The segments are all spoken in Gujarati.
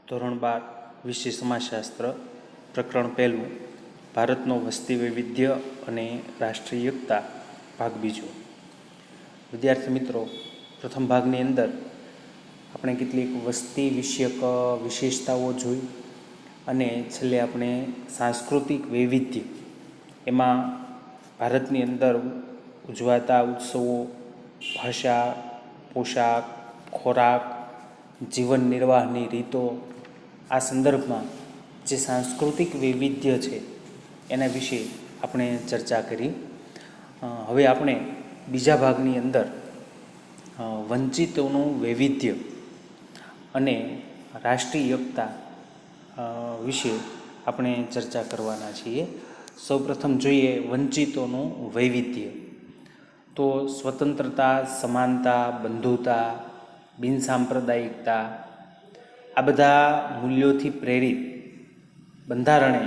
ધોરણ 12 વિષય સમાજશાસ્ત્ર પ્રકરણ 1 ભારતનો વસ્તી વૈવિધ્ય અને રાષ્ટ્રીય એકતા ભાગ બીજો. વિદ્યાર્થી મિત્રો, પ્રથમ ભાગની અંદર આપણે કેટલીક વસ્તી વિષયક વિશેષતાઓ જોઈ અને છેલ્લે આપણે સાંસ્કૃતિક વૈવિધ્ય એમાં ભારતની અંદર ઉજવાતા ઉત્સવો, ભાષા, પોશાક, ખોરાક, જીવન નિર્વાહની રીતો, આ સંદર્ભમાં જે સાંસ્કૃતિક વૈવિધ્ય છે એના વિશે આપણે ચર્ચા કરી. હવે આપણે બીજા ભાગની અંદર વંચિતોનું વૈવિધ્ય અને રાષ્ટ્રીય એકતા વિશે આપણે ચર્ચા કરવાના છીએ. સૌપ્રથમ જોઈએ વંચિતોનું વૈવિધ્ય. તો સ્વતંત્રતા, સમાનતા, બંધુતા, બિનસાંપ્રદાયિકતા, આ બધા મૂલ્યોથી પ્રેરિત બંધારણે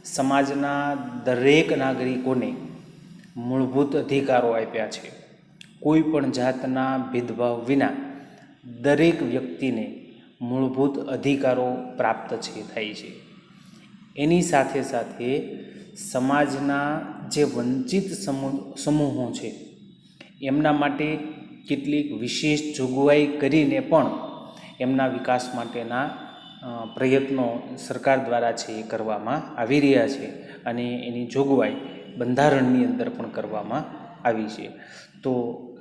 સમાજના દરેક નાગરિકોને મૂળભૂત અધિકારો આપ્યા છે. કોઈ પણ જાતના ભેદભાવ વિના દરેક વ્યક્તિને મૂળભૂત અધિકારો પ્રાપ્ત થાય છે. એની સાથે સાથે સમાજના જે વંચિત સમૂહો છે એમના માટે કેટલીક વિશેષ જોગવાઈ કરીને પણ એમના વિકાસ માટેના પ્રયત્નો સરકાર દ્વારા છે એ કરવામાં આવી રહ્યા છે અને એની જોગવાઈ બંધારણની અંદર પણ કરવામાં આવી છે. તો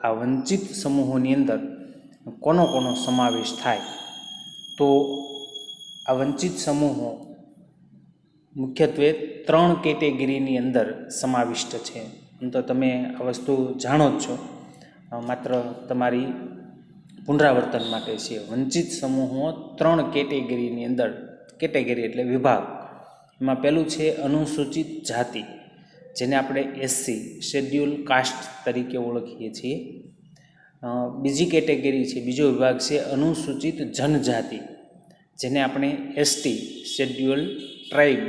આ વંચિત સમૂહોની અંદર કોનો સમાવેશ થાય? તો આ વંચિત સમૂહો મુખ્યત્વે 3 કેટેગરીની અંદર સમાવિષ્ટ છે. તો તમે આ વસ્તુ જાણો જ છો, માત્ર તમારી પુનરાવર્તન માટે છે. વંચિત સમૂહો 3 કેટેગરીની અંદર, કેટેગરી એટલે વિભાગ. એમાં પહેલું છે અનુસૂચિત જાતિ, જેને આપણે એસસી, શેડ્યુલ કાસ્ટ તરીકે ઓળખીએ છીએ. બીજી કેટેગરી છે, બીજો વિભાગ છે અનુસૂચિત જનજાતિ, જેને આપણે એસટી, શેડ્યુલ ટ્રાઇબ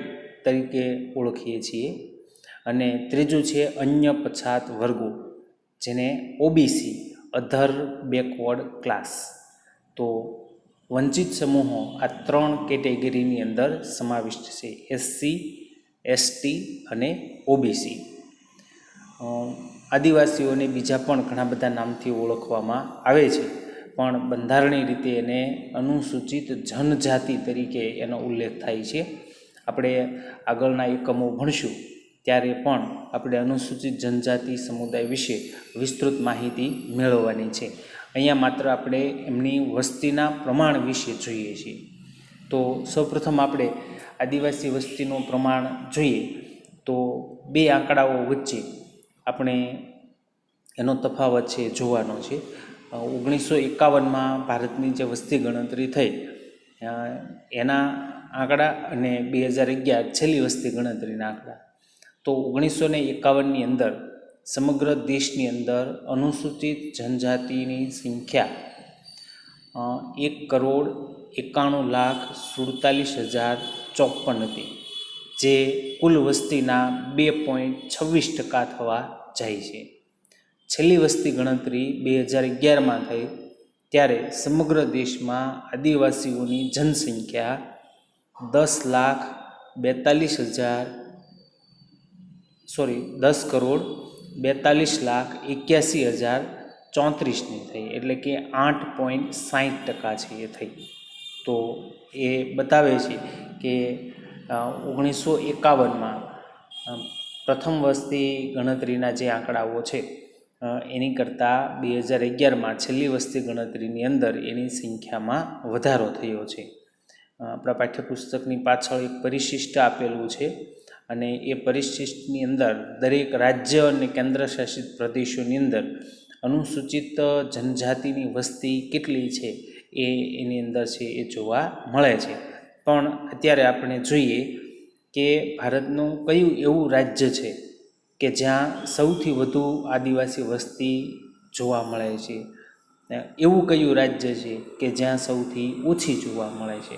તરીકે ઓળખીએ છીએ. અને ત્રીજું છે અન્ય પછાત વર્ગો, જેને ઓબીસી, અધર બેકવર્ડ ક્લાસ. તો વંચિત સમૂહો આ 3 કેટેગરીની અંદર સમાવિષ્ટ છે: એસસી, એસટી અને ઓબીસી. આદિવાસીઓને બીજા પણ ઘણા બધા નામથી ઓળખવામાં આવે છે, પણ બંધારણીય રીતે એને અનુસૂચિત જનજાતિ તરીકે એનો ઉલ્લેખ થાય છે. આપણે આગળના એકમો ભણશું ત્યારે પણ આપણે અનુસૂચિત જનજાતિ સમુદાય વિશે વિસ્તૃત માહિતી મેળવવાની છે. અહીંયા માત્ર આપણે એમની વસ્તીના પ્રમાણ વિશે જોઈએ છીએ. તો સૌપ્રથમ આપણે આદિવાસી વસ્તીનું પ્રમાણ જોઈએ તો 2 આંકડાઓ વચ્ચે આપણે એનો તફાવત છે જોવાનો છે. 1951માં ભારતની જે વસ્તી ગણતરી થઈ એના આંકડા અને 2011 છેલ્લી વસ્તી ગણતરીના આંકડા. તો 1951ની અંદર સમગ્ર દેશની અંદર અનુસૂચિત જનજાતિની સંખ્યા 1,91,47,054 હતી, જે કુલ વસ્તીના 2.26% થવા જાય છે. છેલ્લી વસ્તી ગણતરી 2011માં થઈ ત્યારે સમગ્ર દેશમાં આદિવાસીઓની જનસંખ્યા 10,42,81,034ની થઈ, એટલે કે 8.60% છે એ થઈ. તો એ બતાવે છે કે 1951માં પ્રથમ વસ્તી ગણતરીના જે આંકડાઓ છે એની કરતાં 2011માં છેલ્લી વસ્તી ગણતરીની અંદર એની સંખ્યામાં વધારો થયો છે. આપણા પાઠ્યપુસ્તકની પાછળ એક પરિશિષ્ટ આપેલું છે અને એ પરિશિષ્ટની અંદર દરેક રાજ્ય અને કેન્દ્રશાસિત પ્રદેશોની અંદર અનુસૂચિત જનજાતિની વસ્તી કેટલી છે એની અંદર છે એ જોવા મળે છે. પણ અત્યારે આપણે જોઈએ કે ભારતનું કયું એવું રાજ્ય છે કે જ્યાં સૌથી વધુ આદિવાસી વસ્તી જોવા મળે છે? એવું કયું રાજ્ય છે કે જ્યાં સૌથી ઓછી જોવા મળે છે?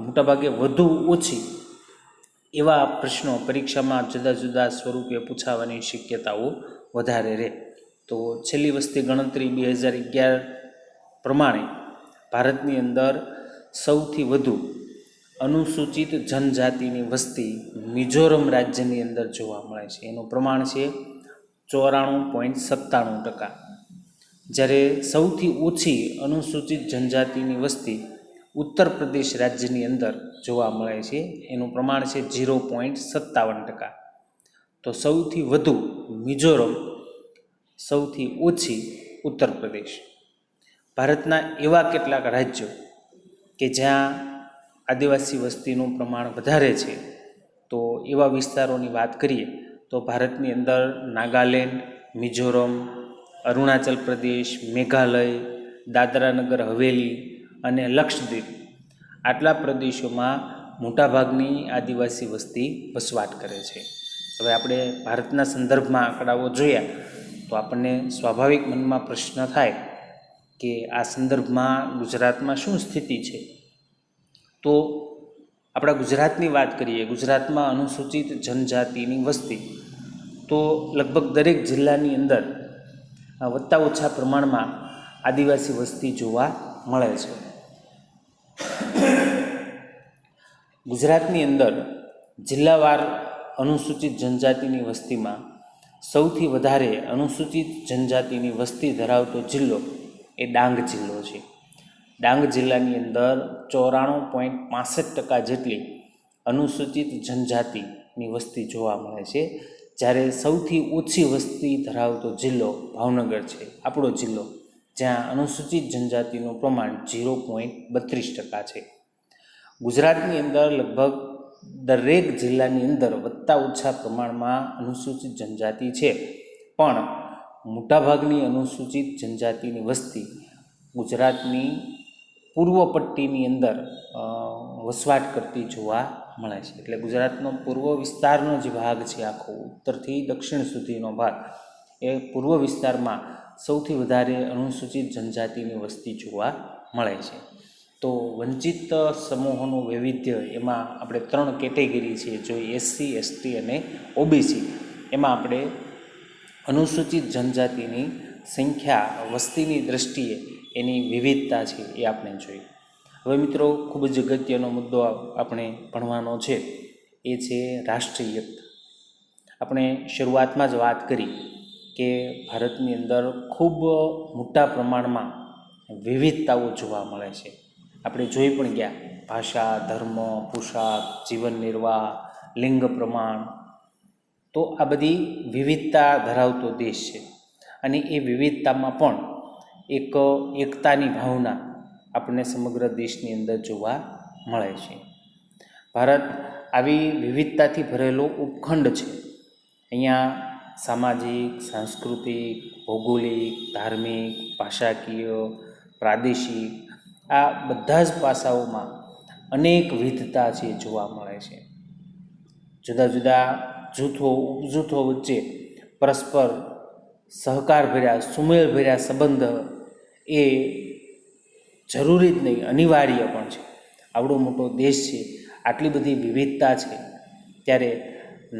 મોટાભાગે વધુ ઓછી એવા પ્રશ્નો પરીક્ષામાં જુદા જુદા સ્વરૂપે પૂછાવાની શક્યતાઓ વધારે રહે. તો છેલ્લી વસ્તી ગણતરી 2011 પ્રમાણે ભારતની અંદર સૌથી વધુ અનુસૂચિત જનજાતિની વસ્તી મિઝોરમ રાજ્યની અંદર જોવા મળે છે. એનું પ્રમાણ છે 94.97%. જ્યારે સૌથી ઓછી અનુસૂચિત જનજાતિની વસ્તી ઉત્તર પ્રદેશ રાજ્યની અંદર જોવા મળે છે. એનું પ્રમાણ છે 0.57%. તો સૌથી વધુ મિઝોરમ, સૌથી ઓછી ઉત્તર પ્રદેશ. ભારતના એવા કેટલાક રાજ્યો કે જ્યાં આદિવાસી વસ્તીનું પ્રમાણ વધારે છે, તો એવા વિસ્તારોની વાત કરીએ તો ભારતની અંદર નાગાલેન્ડ, મિઝોરમ, અરુણાચલ પ્રદેશ, મેઘાલય, દાદરાનગર હવેલી અને લક્ષદ્વીપ, આટલા પ્રદેશોમાં મોટાભાગની આદિવાસી વસ્તી વસવાટ કરે છે. હવે આપણે ભારતના સંદર્ભમાં આંકડાઓ જોયા તો આપણને સ્વાભાવિક મનમાં પ્રશ્ન થાય કે આ સંદર્ભમાં ગુજરાતમાં શું સ્થિતિ છે. તો આપણા ગુજરાતની વાત કરીએ, ગુજરાતમાં અનુસૂચિત જનજાતિની વસ્તી તો લગભગ દરેક જિલ્લાની અંદર વત્તા ઓછા પ્રમાણમાં આદિવાસી વસ્તી જોવા મળે છે. ગુજરાતની અંદર જિલ્લાવાર અનુસૂચિત જનજાતિની વસ્તીમાં સૌથી વધારે અનુસૂચિત જનજાતિની વસ્તી ધરાવતો જિલ્લો એ ડાંગ જિલ્લો છે. ડાંગ જિલ્લાની અંદર 94.65% જેટલી અનુસૂચિત જનજાતિની વસ્તી જોવા મળે છે. જ્યારે સૌથી ઓછી વસ્તી ધરાવતો જિલ્લો ભાવનગર છે, આપણો જિલ્લો, જ્યાં અનુસૂચિત જનજાતિનું પ્રમાણ 0.32% છે. ગુજરાતની અંદર લગભગ દરેક જિલ્લાની અંદર વત્તા ઓછા પ્રમાણમાં અનુસૂચિત જનજાતિ છે, પણ મોટાભાગની અનુસૂચિત જનજાતિની વસ્તી ગુજરાતની પૂર્વ પટ્ટીની અંદર વસવાટ કરતી જોવા મળે છે. એટલે ગુજરાતનો પૂર્વ વિસ્તારનો જે ભાગ છે, આખો ઉત્તરથી દક્ષિણ સુધીનો ભાગ, એ પૂર્વ વિસ્તારમાં સૌથી વધારે અનુસૂચિત જનજાતિની વસ્તી જોવા મળે છે. તો વંચિત સમૂહોનું વૈવિધ્ય એમાં આપણે 3 કેટેગરી છે, જો એસસી, એસટી અને ઓબીસી. એમાં આપણે અનુસૂચિત જનજાતિની સંખ્યા વસ્તીની દ્રષ્ટિએ એની વિવિધતા છે એ આપણે જોઈએ. હવે મિત્રો, ખૂબ જ અગત્યનો મુદ્દો આપણે ભણવાનો છે, એ છે રાષ્ટ્રીય એકતા. આપણે શરૂઆતમાં જ વાત કરી કે ભારતની અંદર ખૂબ મોટા પ્રમાણમાં વિવિધતાઓ જોવા મળે છે. આપણે જોઈ પણ ગયા, ભાષા, ધર્મ, પોશાક, જીવન નિર્વાહ, લિંગ પ્રમાણ. તો આ બધી વિવિધતા ધરાવતો દેશ છે, અને એ વિવિધતામાં પણ એક એકતાની ભાવના આપણને સમગ્ર દેશની અંદર જોવા મળે છે. ભારત આવી વિવિધતાથી ભરેલો ઉપખંડ છે. અહીંયા સામાજિક, સાંસ્કૃતિક, ભૌગોલિક, ધાર્મિક, ભાષાકીય, પ્રાદેશિક, આ બધા જ પાસાઓમાં અનેક વિવિધતા છે જોવા મળે છે. જુદા જુદા જૂથો, ઉપજૂથો વચ્ચે પરસ્પર સહકારભર્યા, સુમેળભર્યા સંબંધ એ જરૂરી જ નહીં, અનિવાર્ય પણ છે. આવડો મોટો દેશ છે, આટલી બધી વિવિધતા છે, ત્યારે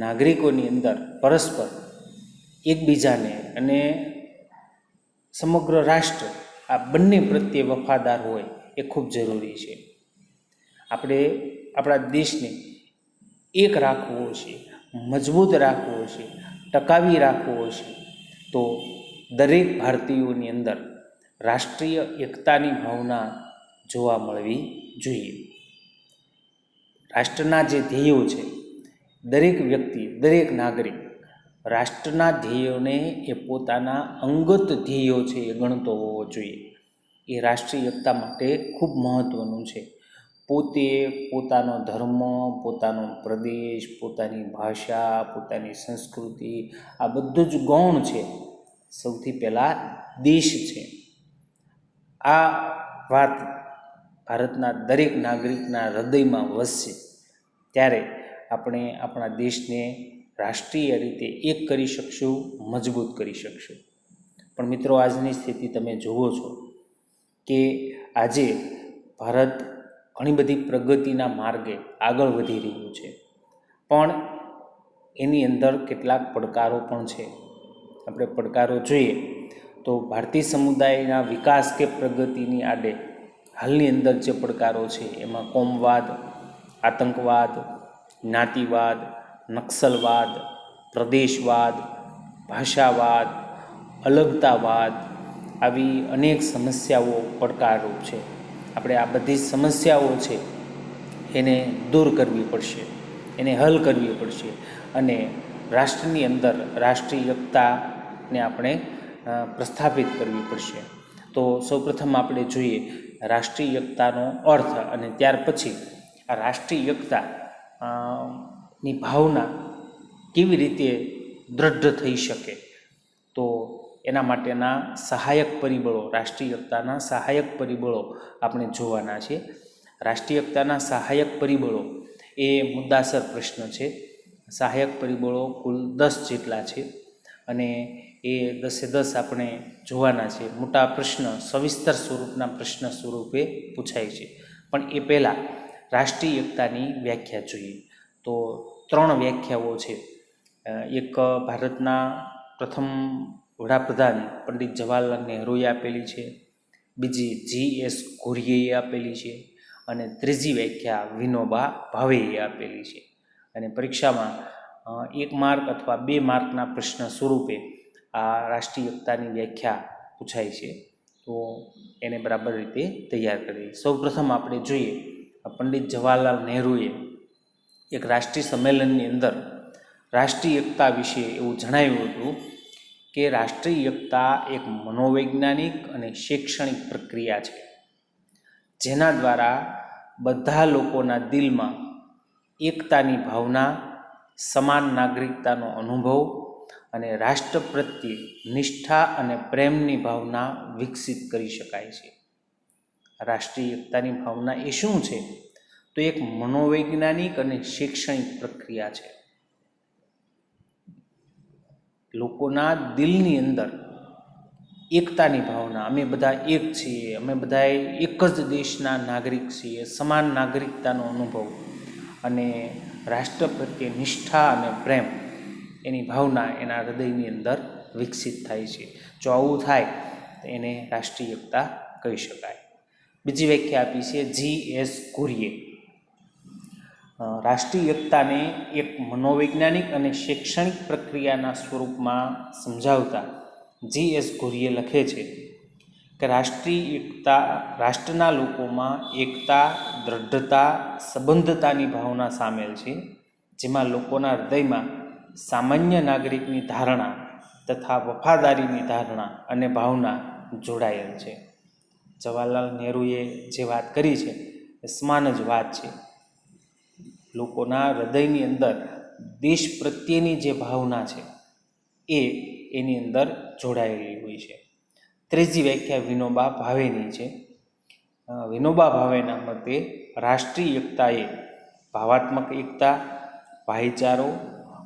નાગરિકોની અંદર પરસ્પર એકબીજાને અને સમગ્ર રાષ્ટ્ર, આ બંને પ્રત્યે વફાદાર હોય એ ખૂબ જરૂરી છે. આપણે આપણા દેશને એક રાખવો છે, મજબૂત રાખવો છે, ટકાવી રાખવો છે, તો દરેક ભારતીયોની અંદર રાષ્ટ્રીય એકતાની ભાવના જોવા મળવી જોઈએ. રાષ્ટ્રના જે ધ્યેયો છે, દરેક વ્યક્તિ, દરેક નાગરિક રાષ્ટ્રના ધ્યેયોને એ પોતાના અંગત ધ્યેયો છે એ ગણતો હોવો જોઈએ. એ રાષ્ટ્રીય એકતા માટે ખૂબ મહત્ત્વનું છે. પોતે પોતાનો ધર્મ, પોતાનો પ્રદેશ, પોતાની ભાષા, પોતાની સંસ્કૃતિ, આ બધું જ ગૌણ છે. સૌથી પહેલાં દેશ છે. આ વાત ભારતના દરેક નાગરિકના હૃદયમાં વસશે, ત્યારે આપણે આપણા દેશને રાષ્ટ્રીય રીતે એક કરી શકશું, મજબૂત કરી શકશું. પણ મિત્રો, આજની સ્થિતિ તમે જુઓ છો કે આજે ભારત ઘણી બધી પ્રગતિના માર્ગે આગળ વધી રહ્યું છે, પણ એની અંદર કેટલાક પડકારો પણ છે. આપણે પડકારો જોઈએ તો ભારતીય સમુદાયના વિકાસ કે પ્રગતિની આડે હાલની અંદર જે પડકારો છે એમાં કોમવાદ, આતંકવાદ, જ્ઞાતિવાદ, નક્સલવાદ, પ્રદેશવાદ, ભાષાવાદ, અલગતાવાદ, આવી અનેક સમસ્યાઓ પડકારરૂપ છે. આપણે આ બધી સમસ્યાઓ છે એને દૂર કરવી પડશે, એને હલ કરવી પડશે અને રાષ્ટ્રની અંદર રાષ્ટ્રીય એકતાને આપણે પ્રસ્થાપિત કરવી પડશે. તો સૌપ્રથમ આપણે જોઈએ રાષ્ટ્રીય એકતાનો અર્થ અને ત્યાર પછી આ રાષ્ટ્રીય એકતા ની ભાવના કેવી રીતે દૃઢ થઈ શકે. તો એના માટેના સહાયક પરિબળો, રાષ્ટ્રીય એકતાના સહાયક પરિબળો આપણે જોવાના છે. રાષ્ટ્રીય એકતાના સહાયક પરિબળો એ મુદ્દાસર પ્રશ્ન છે. સહાયક પરિબળો કુલ 10 જેટલા છે અને એ 10 આપણે જોવાના છે. મોટા પ્રશ્ન, સવિસ્તર સ્વરૂપના પ્રશ્ન સ્વરૂપે પૂછાય છે. પણ એ પહેલાં રાષ્ટ્રીય એકતાની વ્યાખ્યા જોઈએ. તો 3 વ્યાખ્યાઓ છે. એક ભારતના પ્રથમ વડાપ્રધાન પંડિત જવાહરલાલ નહેરુએ આપેલી છે, બીજી G.S. ઘુરિયે આપેલી છે અને ત્રીજી વ્યાખ્યા વિનોબા ભાવેએ આપેલી છે. અને પરીક્ષામાં 1 માર્ક અથવા 2 માર્કના પ્રશ્ન સ્વરૂપે આ રાષ્ટ્રીય એકતાની વ્યાખ્યા પૂછાય છે. તો એને બરાબર રીતે તૈયાર કરીએ. સૌપ્રથમ આપણે જોઈએ પંડિત જવાહરલાલ નહેરુએ એક રાષ્ટ્રીય સંમેલનની અંદર રાષ્ટ્રીય એકતા વિશે એવું જણાવ્યું હતું કે રાષ્ટ્રીય એકતા એક મનોવૈજ્ઞાનિક અને શૈક્ષણિક પ્રક્રિયા છે, જેના દ્વારા બધા લોકોના દિલમાં એકતાની ભાવના, સમાન નાગરિકતાનો અનુભવ અને રાષ્ટ્ર પ્રત્યે નિષ્ઠા અને પ્રેમની ભાવના વિકસિત કરી શકાય છે. રાષ્ટ્રીય એકતાની ભાવના એ શું છે? તો એક મનોવૈજ્ઞાનિક અને શૈક્ષણિક પ્રક્રિયા છે. લોકોના દિલની અંદર એકતાની ભાવના, અમે બધા એક છીએ, અમે બધા એક જ દેશના નાગરિક છીએ, સમાન નાગરિકતાનો અનુભવ અને રાષ્ટ્ર પ્રત્યે નિષ્ઠા અને પ્રેમ એની ભાવના એના હૃદયની અંદર વિકસિત થાય છે. જો આવું થાય તો એને રાષ્ટ્રીય એકતા કહી શકાય. બીજી વ્યાખ્યા આપી છે G.S. ઘુરિયે. રાષ્ટ્રીય એકતાને એક મનોવૈજ્ઞાનિક અને શૈક્ષણિક પ્રક્રિયાના સ્વરૂપમાં સમજાવતા G.S. ઘુરિયે લખે છે કે રાષ્ટ્રીય એકતા રાષ્ટ્રના લોકોમાં એકતા, દૃઢતા, સંબંધતાની ભાવના સામેલ છે, જેમાં લોકોના હૃદયમાં સામાન્ય નાગરિકની ધારણા તથા વફાદારીની ધારણા અને ભાવના જોડાયેલ છે. જવાહરલાલ નહેરુએ જે વાત કરી છે એ સમાન જ વાત છે. લોકોના હૃદયની અંદર દેશ પ્રત્યેની જે ભાવના છે એ એની અંદર જોડાયેલી હોય છે. ત્રીજી વ્યાખ્યા વિનોબા ભાવેની છે. વિનોબા ભાવેના મતે રાષ્ટ્રીય એકતા એ ભાવાત્મક એકતા, ભાઈચારો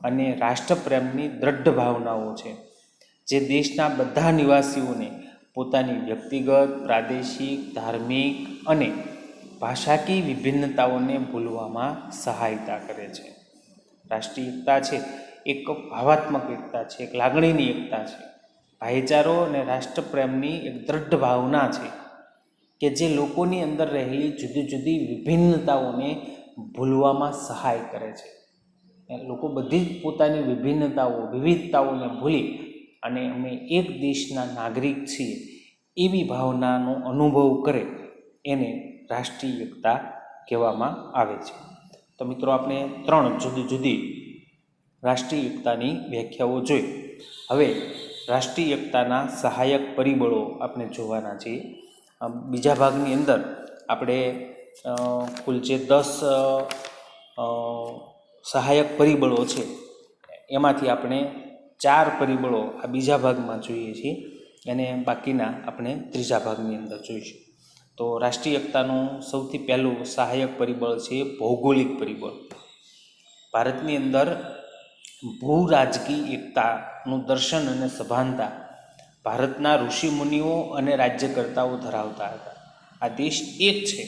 અને રાષ્ટ્રપ્રેમની દૃઢ ભાવનાઓ છે, જે દેશના બધા નિવાસીઓને પોતાની વ્યક્તિગત, પ્રાદેશિક, ધાર્મિક અને ભાષાકીય વિભિન્નતાઓને ભૂલવામાં સહાયતા કરે છે. રાષ્ટ્રીય એકતા છે એક ભાવાત્મક એકતા છે, એક લાગણીની એકતા છે. ભાઈચારો અને રાષ્ટ્રપ્રેમની એક દૃઢ ભાવના છે કે જે લોકોની અંદર રહેલી જુદી જુદી વિભિન્નતાઓને ભૂલવામાં સહાય કરે છે. લોકો બધી જ પોતાની વિભિન્નતાઓ, વિવિધતાઓને ભૂલી અને અમે એક દેશના નાગરિક છીએ એવી ભાવનાનો અનુભવ કરે એને રાષ્ટ્રીય એકતા કહેવામાં આવે છે. તો મિત્રો, આપણે 3 જુદી જુદી રાષ્ટ્રીય એકતાની વ્યાખ્યાઓ જોઈ. હવે રાષ્ટ્રીય એકતાના સહાયક પરિબળો આપણે જોવાના છીએ. બીજા ભાગની અંદર આપણે કુલ જે 10 સહાયક પરિબળો છે એમાંથી આપણે 4 પરિબળો આ બીજા ભાગમાં જોઈએ છીએ અને બાકીના આપણે ત્રીજા ભાગની અંદર જોઈશું. તો રાષ્ટ્રીય એકતાનું સૌથી પહેલું સહાયક પરિબળ છે ભૌગોલિક પરિબળ. ભારતની અંદર ભૂ રાજકીય એકતાનું દર્શન અને સભાનતા ભારતના ઋષિમુનિઓ અને રાજ્યકર્તાઓ ધરાવતા હતા. આ દેશ એક છે.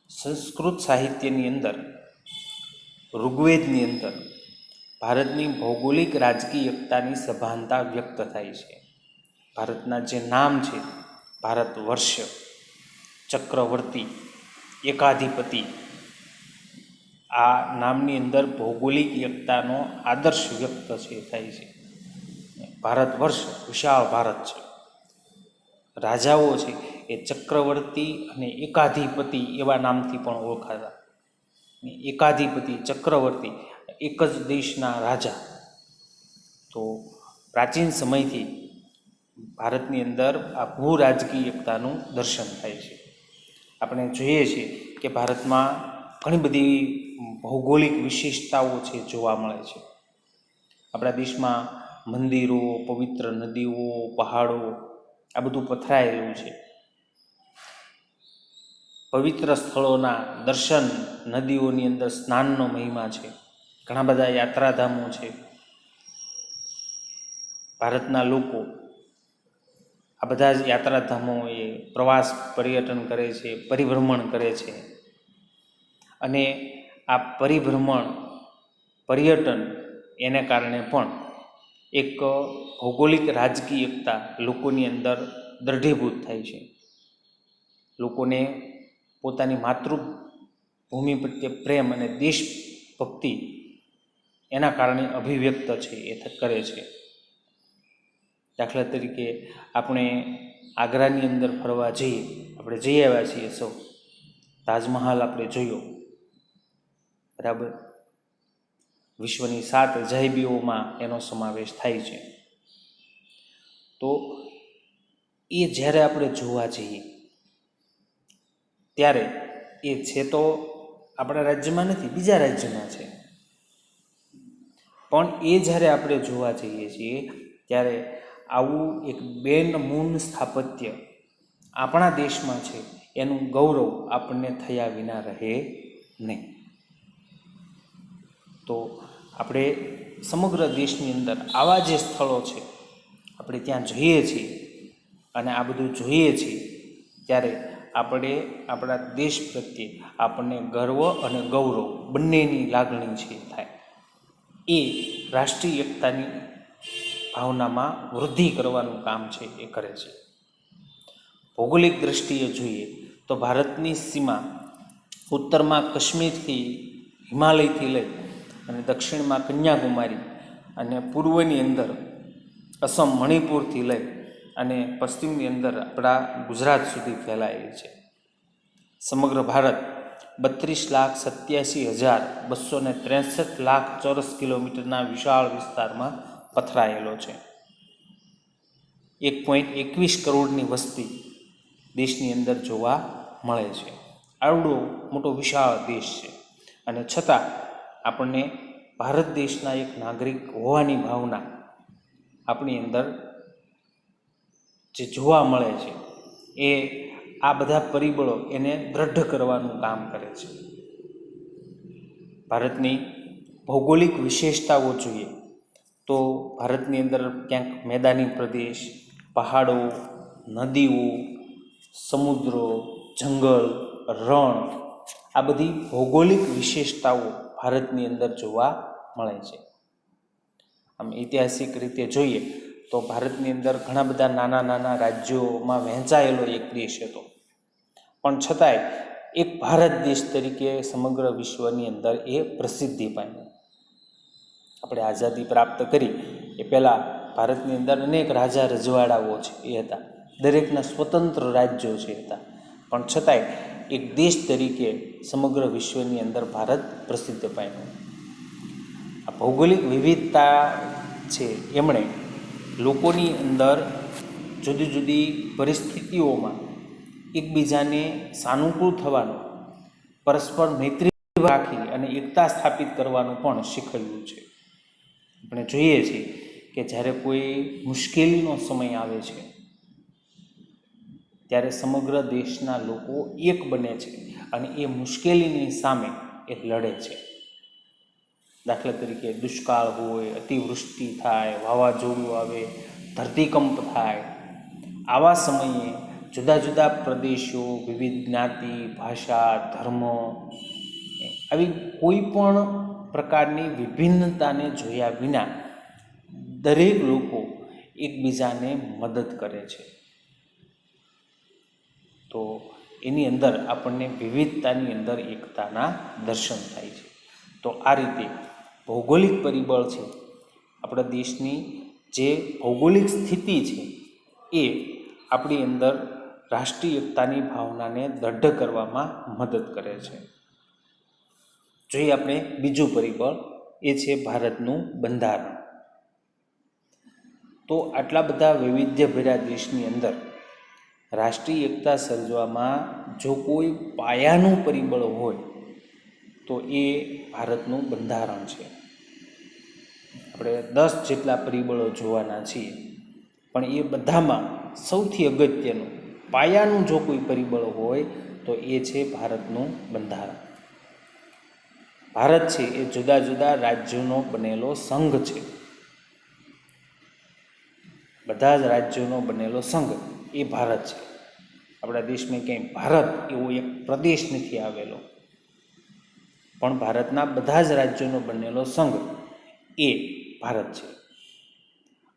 સંસ્કૃત સાહિત્યની અંદર, ઋગ્વેદની અંદર ભારતની ભૌગોલિક રાજકીય એકતાની સભાનતા વ્યક્ત થાય છે. ભારતના જે નામ છે ભારત વર્ષ, ચક્રવર્તી, એકાધિપતિ આ નામની અંદર ભૌગોલિક એકતાનો આદર્શ વ્યક્ત થાય છે. ભારત વર્ષ વિશાળ ભારત છે. રાજાઓ છે એ ચક્રવર્તી અને એકાધિપતિ એવા નામથી પણ ઓળખાતા. એકાધિપતિ, ચક્રવર્તી, એક જ દેશના રાજા. તો પ્રાચીન સમયથી ભારતની અંદર આ ભૂ રાજકીય એકતાનું દર્શન થાય છે. આપણે જોઈએ છીએ કે ભારતમાં ઘણી બધી ભૌગોલિક વિશેષતાઓ છે જોવા મળે છે. આપણા દેશમાં મંદિરો, પવિત્ર નદીઓ, પહાડો આ બધું પથરાયેલું છે. પવિત્ર સ્થળોના દર્શન, નદીઓની અંદર સ્નાનનો મહિમા છે. ઘણા બધા યાત્રાધામો છે. ભારતના લોકો આ બધા જ યાત્રાધામોએ પ્રવાસ, પર્યટન કરે છે, પરિભ્રમણ કરે છે. અને આ પરિભ્રમણ, પર્યટન એને કારણે પણ એક ભૌગોલિક રાજકીય એકતા લોકોની અંદર દ્રઢીભૂત થાય છે. લોકોને પોતાની માતૃભૂમિ પ્રત્યે પ્રેમ અને દેશભક્તિ એના કારણે અભિવ્યક્ત છે એ કરે છે. દાખલા તરીકે આપણે આગ્રાની અંદર ફરવા જઈએ, આપણે જઈ આવ્યા છીએ સૌ. તાજમહાલ આપણે જોયો, બરાબર. વિશ્વની 7 અજાયબીઓમાં એનો સમાવેશ થાય છે. તો એ જ્યારે આપણે જોવા જઈએ ત્યારે એ છે તો આપણા રાજ્યમાં નથી, બીજા રાજ્યમાં છે. પણ એ જ્યારે આપણે જોવા જઈએ છીએ ત્યારે આવું એક બેનમૂન સ્થાપત્ય આપણા દેશમાં છે એનું ગૌરવ આપણને થયા વિના રહે નહીં. તો આપણે સમગ્ર દેશની અંદર આવા જે સ્થળો છે આપણે ત્યાં જઈએ છીએ અને આ બધું જોઈએ છીએ ત્યારે આપણે આપણા દેશ પ્રત્યે આપણને ગર્વ અને ગૌરવ બંનેની લાગણી છે થાય. એ રાષ્ટ્રીય એકતાની ભાવનામાં વૃદ્ધિ કરવાનું કામ છે એ કરે છે. ભૌગોલિક દૃષ્ટિએ જોઈએ તો ભારતની સીમા ઉત્તરમાં કાશ્મીરથી, હિમાલયથી લઈ અને દક્ષિણમાં કન્યાકુમારી અને પૂર્વની અંદર અસમ, મણિપુરથી લઈ અને પશ્ચિમની અંદર આપણા ગુજરાત સુધી ફેલાયેલી છે. સમગ્ર ભારત 32,87,263 ચોરસ કિલોમીટરના વિશાળ વિસ્તારમાં પથરાયેલો છે. 1.21 કરોડની વસ્તી દેશની અંદર જોવા મળે છે. આવડો મોટો વિશાળ દેશ છે અને છતાં આપણને ભારત દેશના એક નાગરિક હોવાની ભાવના આપણી અંદર જે જોવા મળે છે એ આ બધા પરિબળો એને દ્રઢ કરવાનું કામ કરે છે. ભારતની ભૌગોલિક વિશેષતાઓ જોઈએ તો ભારતની અંદર ક્યાંક મેદાની પ્રદેશ, પહાડો, નદીઓ, સમુદ્રો, જંગલ, રણ આ બધી ભૌગોલિક વિશેષતાઓ ભારતની અંદર જોવા મળે છે. આમ ઐતિહાસિક રીતે જોઈએ તો ભારતની અંદર ઘણા બધા નાના નાના રાજ્યોમાં વહેંચાયેલો એક દેશ હતો, પણ છતાંય એક ભારત દેશ તરીકે સમગ્ર વિશ્વની અંદર એ પ્રસિદ્ધિ પામ્યો. આપણે આઝાદી પ્રાપ્ત કરી એ પહેલાં ભારતની અંદર અનેક રાજા રજવાડાઓ છે એ હતા, દરેકના સ્વતંત્ર રાજ્યો છે હતા, પણ છતાંય એક દેશ તરીકે સમગ્ર વિશ્વની અંદર ભારત પ્રસિદ્ધ પામ્યું. આ ભૌગોલિક વિવિધતા છે એમણે લોકોની અંદર જુદી જુદી પરિસ્થિતિઓમાં એકબીજાને સાનુકૂળ થવાનું, પરસ્પર મૈત્રી રાખી અને એકતા સ્થાપિત કરવાનું પણ શીખવ્યું છે. આપણે જોઈએ છીએ કે જ્યારે કોઈ મુશ્કેલીનો સમય આવે છે ત્યારે સમગ્ર દેશના લોકો એક બને છે અને એ મુશ્કેલીની સામે એ લડે છે. દાખલા તરીકે દુષ્કાળ હોય, અતિવૃષ્ટિ થાય, વાવાઝોડું આવે, ધરતીકંપ થાય, આવા સમયે જુદા જુદા પ્રદેશો, વિવિધ જ્ઞાતિ, ભાષા, ધર્મ આવી કોઈ પણ પ્રકારની વિભિન્નતાને જોયા વિના દરેક લોકો એકબીજાને મદદ કરે છે. તો એની અંદર આપણને વિવિધતાની અંદર એકતાના દર્શન થાય છે. તો આ રીતે ભૌગોલિક પરિબળ છે, આપણા દેશની જે ભૌગોલિક સ્થિતિ છે એ આપણી અંદર રાષ્ટ્રીય એકતાની ભાવનાને દૃઢ કરવામાં મદદ કરે છે. જોઈએ આપણે બીજું પરિબળ, એ છે ભારતનું બંધારણ. તો આટલા બધા વૈવિધ્યભર્યા દેશની અંદર રાષ્ટ્રીય એકતા સર્જવામાં જો કોઈ પાયાનું પરિબળ હોય તો એ ભારતનું બંધારણ છે. આપણે 10 જેટલા પરિબળો જોવાના છીએ, પણ એ બધામાં સૌથી અગત્યનું પાયાનું જો કોઈ પરિબળ હોય તો એ છે ભારતનું બંધારણ. ભારત છે એ જુદા જુદા રાજ્યોનો બનેલો સંઘ છે. બધા જ રાજ્યોનો બનેલો સંઘ એ ભારત છે. આપણા દેશમાં ક્યાંય ભારત એવો એક પ્રદેશ નથી આવેલો, પણ ભારતના બધા જ રાજ્યોનો બનેલો સંઘ એ ભારત છે.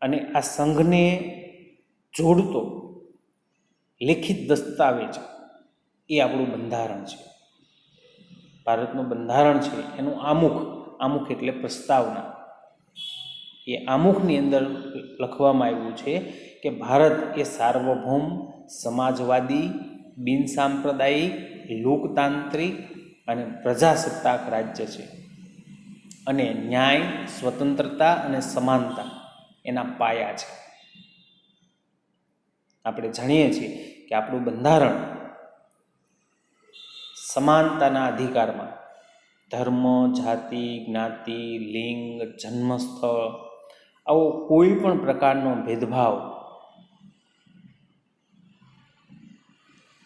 અને આ સંઘને જોડતો લેખિત દસ્તાવેજ એ આપણું બંધારણ છે. ભારતનું બંધારણ છે એનું આમુખ એટલે પ્રસ્તાવના. એ આમુખની અંદર લખવામાં આવ્યું છે કે ભારત એ સાર્વભૌમ, સમાજવાદી, બિનસાંપ્રદાયિક, લોકતાંત્રિક અને પ્રજાસત્તાક રાજ્ય છે, અને ન્યાય, સ્વતંત્રતા અને સમાનતા એના પાયા છે. આપણે જાણીએ છીએ કે આપણું બંધારણ સમાનતાના અધિકારમાં ધર્મ, જાતિ, જ્ઞાતિ, લિંગ, જન્મસ્થળ આવો કોઈ પણ પ્રકારનો ભેદભાવ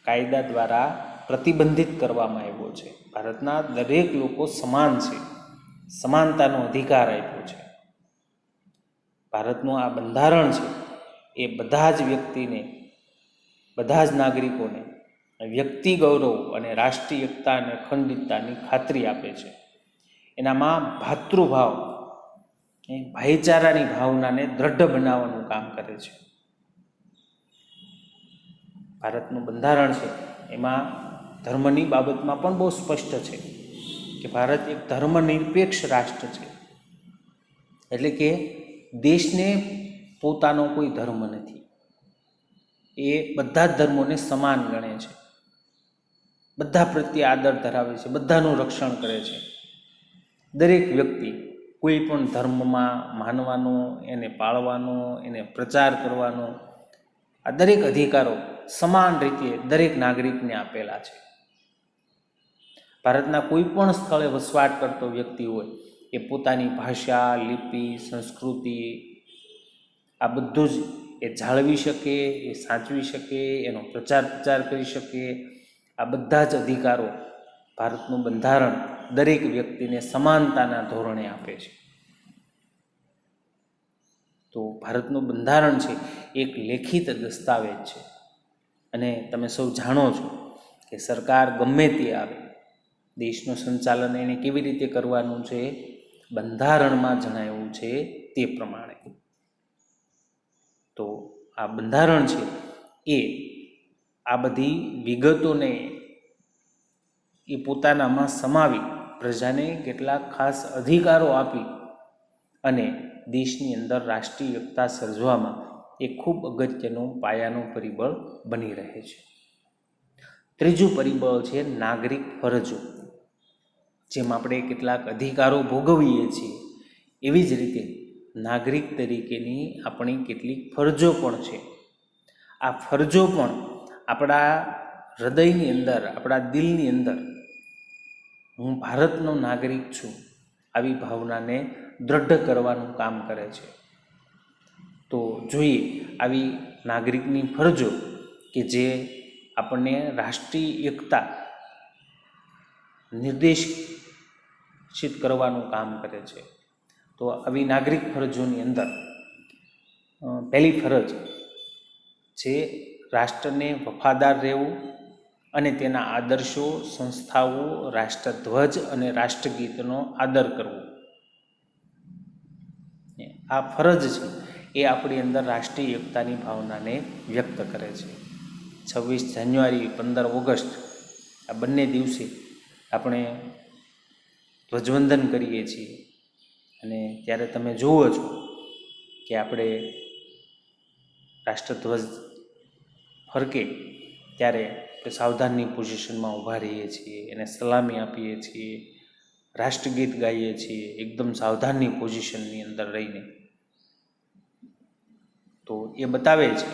કાયદા દ્વારા પ્રતિબંધિત કરવામાં આવ્યો છે. ભારતના દરેક લોકો સમાન છે, સમાનતાનો અધિકાર આપ્યો છે. ભારતનું આ બંધારણ છે એ બધા જ વ્યક્તિને, બધા જ નાગરિકોને વ્યક્તિ ગૌરવ અને રાષ્ટ્રીય એકતા અને અખંડિતતાની ખાતરી આપે છે. એનામાં ભાતૃભાવ, ભાઈચારાની ભાવનાને દ્રઢ બનાવવાનું કામ કરે છે. ભારતનું બંધારણ છે એમાં ધર્મની બાબતમાં પણ બહુ સ્પષ્ટ છે કે ભારત એક ધર્મનિરપેક્ષ રાષ્ટ્ર છે. એટલે કે દેશને પોતાનો કોઈ ધર્મ નથી, એ બધા જ ધર્મોને સમાન ગણે છે, બધા પ્રત્યે આદર ધરાવે છે, બધાનું રક્ષણ કરે છે. દરેક વ્યક્તિ કોઈ પણ ધર્મમાં માનવાનો, એને પાળવાનો, એને પ્રચાર કરવાનો, આ દરેક અધિકારો સમાન રીતે દરેક નાગરિકને આપેલા છે. ભારતના કોઈ પણ સ્થળે વસવાટ કરતો વ્યક્તિ હોય એ પોતાની ભાષા, લિપિ, સંસ્કૃતિ આ બધું જ એ જાળવી શકે, એ સાચવી શકે, એનો પ્રચાર કરી શકે. આ બધા જ અધિકારો ભારતનું બંધારણ દરેક વ્યક્તિને સમાનતાના ધોરણે આપે છે. તો ભારતનું બંધારણ છે એક લેખિત દસ્તાવેજ છે. અને તમે સૌ જાણો છો કે સરકાર ગમે તે આવે, દેશનું સંચાલન એને કેવી રીતે કરવાનું છે, બંધારણમાં જણાવ્યું છે તે પ્રમાણે. તો આ બંધારણ છે એ આ બધી વિગતોને એ પોતાનામાં સમાવી પ્રજાને કેટલાક ખાસ અધિકારો આપી અને દેશની અંદર રાષ્ટ્રીય એકતા સર્જવામાં એ ખૂબ અગત્યનું પાયાનું પરિબળ બની રહે છે. ત્રીજું પરિબળ છે નાગરિક ફરજો. જેમ આપણે કેટલાક અધિકારો ભોગવીએ છીએ, એવી જ રીતે નાગરિક તરીકેની આપણી કેટલીક ફરજો પણ છે. આ ફરજો પણ આપણા હૃદયની અંદર, આપણા દિલની અંદર હું ભારતનો નાગરિક છું આવી ભાવનાને દ્રઢ કરવાનું કામ કરે છે. તો જોઈએ આવી નાગરિકની ફરજો કે જે આપણને રાષ્ટ્રીય એકતા નિર્દેશિત કરવાનું કામ કરે છે. તો આવી નાગરિક ફરજોની અંદર પહેલી ફરજ છે રાષ્ટ્રને વફાદાર રહેવું અને તેના આદર્શો, સંસ્થાઓ, રાષ્ટ્રધ્વજ અને રાષ્ટ્રગીતનો આદર કરવો. આ ફરજ છે એ આપણી અંદર રાષ્ટ્રીય એકતાની ભાવનાને વ્યક્ત કરે છે. 26 જાન્યુઆરી, 15 ઓગસ્ટ આ બંને દિવસે આપણે ધ્વજવંદન કરીએ છીએ. અને ત્યારે તમે જુઓ છો કે આપણે રાષ્ટ્રધ્વજ ફરકે ત્યારે સાવધાનની પોઝિશનમાં ઊભા રહીએ છીએ, એને સલામી આપીએ છીએ, રાષ્ટ્રગીત ગાઈએ છીએ એકદમ સાવધાનની પોઝિશનની અંદર રહીને. તો એ બતાવે છે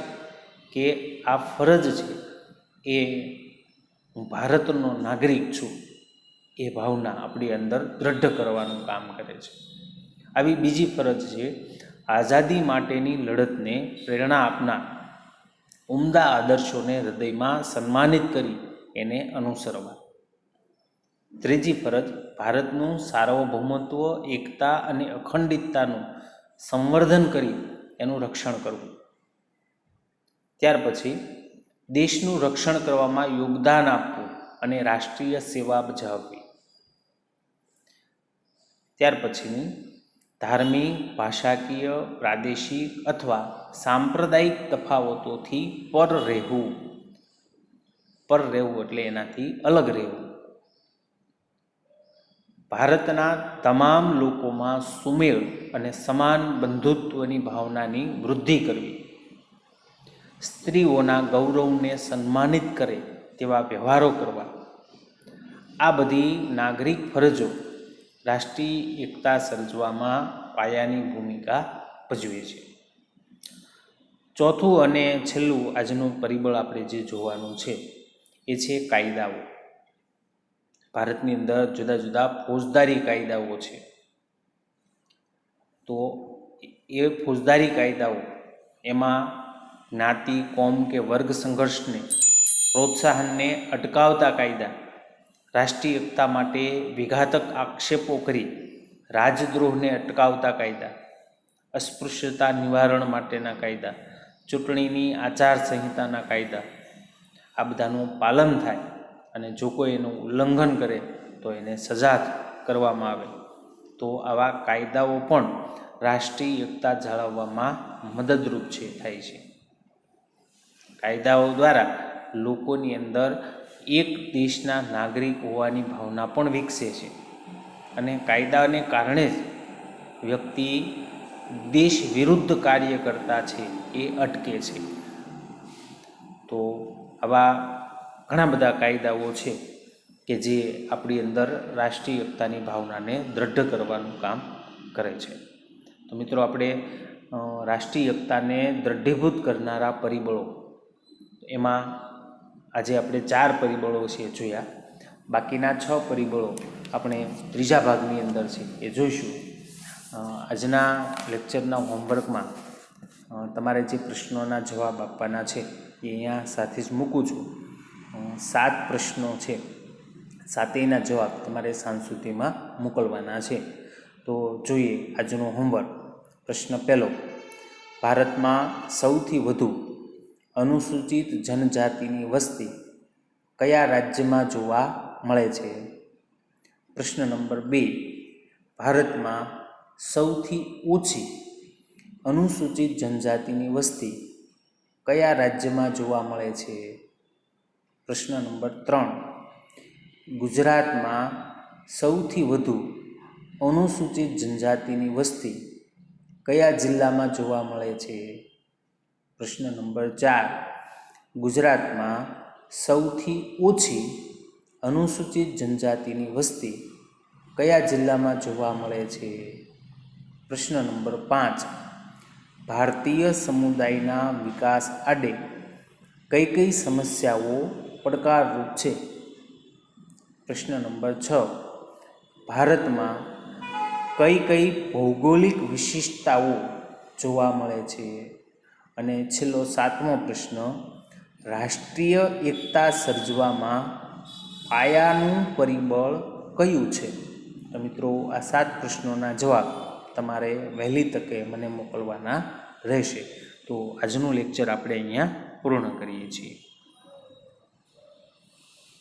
કે આ ફરજ છે એ હું ભારતનો નાગરિક છું એ ભાવના આપણી અંદર દ્રઢ કરવાનું કામ કરે છે. આવી બીજી ફરજ છે આઝાદી માટેની લડતને પ્રેરણા આપનાર ઉમદા આદર્શોને હૃદયમાં સન્માનિત કરી એને અનુસરવા. ત્રીજી ફરજ ભારતનું સાર્વભૌમત્વ, એકતા અને અખંડિતતાનું સંવર્ધન કરી એનું રક્ષણ કરવું. ત્યાર પછી દેશનું રક્ષણ કરવામાં યોગદાન આપવું અને રાષ્ટ્રીય સેવા બજાવવી. ત્યાર પછીની ધાર્મિક, ભાષાકીય, પ્રાદેશિક અથવા સાંપ્રદાયિક તફાવતોથી પર રહેવું. પર રહેવું એટલે એનાથી અલગ રહેવું. ભારતના તમામ લોકોમાં સુમેળ અને સમાન બંધુત્વની ભાવનાની વૃદ્ધિ કરવી. સ્ત્રીઓના ગૌરવને સન્માનિત કરે તેવા વ્યવહારો કરવા. આ બધી નાગરિક ફરજો રાષ્ટ્રીય એકતા સર્જવામાં પાયાની ભૂમિકા ભજવે છે. ચોથું અને છેલ્લું આજનું પરિબળ આપણે જે જોવાનું છે એ છે કાયદાઓ. ભારતની અંદર જુદા જુદા ફોજદારી કાયદાઓ છે. તો એ ફોજદારી કાયદાઓ એમાં જ્ઞાતિ, કોમ કે વર્ગ સંઘર્ષને પ્રોત્સાહનને અટકાવતા કાયદા, રાષ્ટ્રીય એકતા માટે વિઘાતક આક્ષેપો કરી રાજદ્રોહને અટકાવતા કાયદા, અસ્પૃશ્યતા નિવારણ માટેના કાયદા, ચૂંટણીની આચારસંહિતાના કાયદા, આ બધાનું પાલન થાય અને જો કોઈ એનું ઉલ્લંઘન કરે તો એને સજા કરવામાં આવે. તો આવા કાયદાઓ પણ રાષ્ટ્રીય એકતા જાળવવામાં મદદરૂપ થાય છે. કાયદાઓ દ્વારા લોકોની અંદર એક દેશના નાગરિક હોવાની ભાવના પણ વિકસે છે અને કાયદાને કારણે જ વ્યક્તિ દેશ વિરુદ્ધ કાર્ય કરતા છે એ અટકે છે. તો આવા ઘણા બધા કાયદાઓ છે કે જે આપણી અંદર રાષ્ટ્રીય એકતાની ભાવનાને દ્રઢ કરવાનું કામ કરે છે. તો મિત્રો આપણે રાષ્ટ્રીય એકતાને દ્રઢીભૂત કરનારા પરિબળો એમાં આજે આપણે 4 પરિબળો છે જોયા. બાકીના 6 પરિબળો આપણે ત્રીજા ભાગની અંદર છે એ જોઈશું. આજના લેક્ચરના હોમવર્કમાં તમારે જે પ્રશ્નોના જવાબ આપવાના છે એ અહીંયા સાથે જ મૂકું છું. 7 પ્રશ્નો છે, 7એના જવાબ તમારે સાંજ સુધીમાં મોકલવાના છે. તો જોઈએ આજનો હોમવર્ક. પ્રશ્ન પહેલો, ભારતમાં સૌથી વધુ અનુસૂચિત જનજાતિની વસ્તી કયા રાજ્યમાં જોવા મળે છે? પ્રશ્ન નંબર 2, ભારતમાં સૌથી ઓછી અનુસૂચિત જનજાતિની વસ્તી કયા રાજ્યમાં જોવા મળે છે? પ્રશ્ન નંબર 3, ગુજરાતમાં સૌથી વધુ અનુસૂચિત જનજાતિની વસ્તી કયા જિલ્લામાં જોવા મળે છે? પ્રશ્ન નંબર 4, ગુજરાતમાં સૌથી ઓછી અનુસૂચિત જનજાતિની વસ્તી કયા જિલ્લામાં જોવા મળે છે? પ્રશ્ન નંબર 5, ભારતીય સમુદાયના વિકાસ આડે કઈ કઈ સમસ્યાઓ પડકારરૂપ છે? પ્રશ્ન નંબર 6, ભારતમાં કઈ કઈ ભૌગોલિક વિશિષ્ટતાઓ જોવા મળે છે? અને છેલ્લો 7મો પ્રશ્ન, રાષ્ટ્રીય એકતા સર્જવામાં પાયાનું પરિબળ કયું છે? તો મિત્રો આ 7 પ્રશ્નોના જવાબ તમારે વહેલી તકે મને મોકલવાના રહેશે. તો આજનું લેક્ચર આપણે અહીંયા પૂર્ણ કરીએ છીએ.